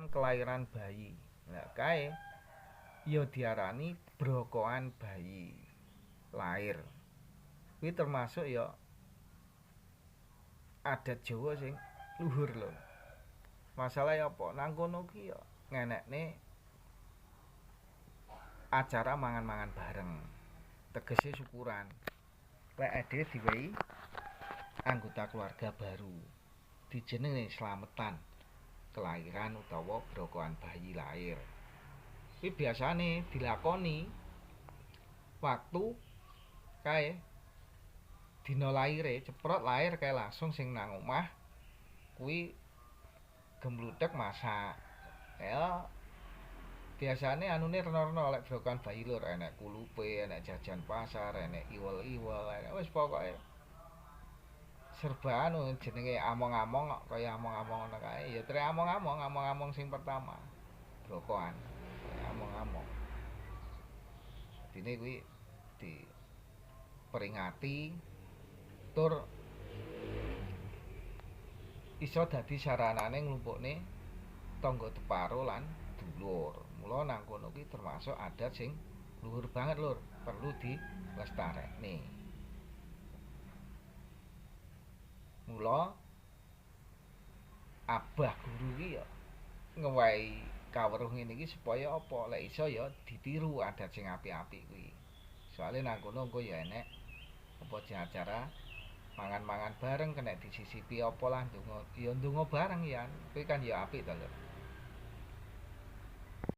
kelahiran bayi. Lah kae ya diarani brokokan bayi lahir. Kuwi termasuk ya adat Jawa sing luhur lho. Masalah ya apa? Nang kono ki ya ngenekne acara mangan-mangan bareng. Tegese syukuran. Lek ade diwehi anggota keluarga baru. Dijenenge slametan kelahiran utawa brokokan bayi lahir. Kuwi biasane dilakoni waktu kae dina lahire, ceprot lahir kae langsung sing nang omah kuwi gembludhek masak. Ya biasane anune rena-rena lek brokokan bayi lur, enek kulupe, enek jajan pasar, enek iwel-iwel, wis pokoke serba anu jenenge among-among kaya among-among ngono kae. Ya tre among-among sing pertama. Brokokan. Among-among. Dene kuwi diperingati tur iso dadi saranane nglumpukne tangga teparo lan dulur. Mula nang kono kuwi termasuk adat sing luhur banget lur, perlu dilestarekne. Mula abah guru ki ya ngewahi kawruh ngene iki supaya apa? Lek iso ya ditiru adat sing apik-apik kuwi. Soale nang kono engko ya enek apa acara mangan-mangan bareng kena disisipi apa lah ndonga ya ndonga bareng ya. Kuwi kan ya apik to, Lur.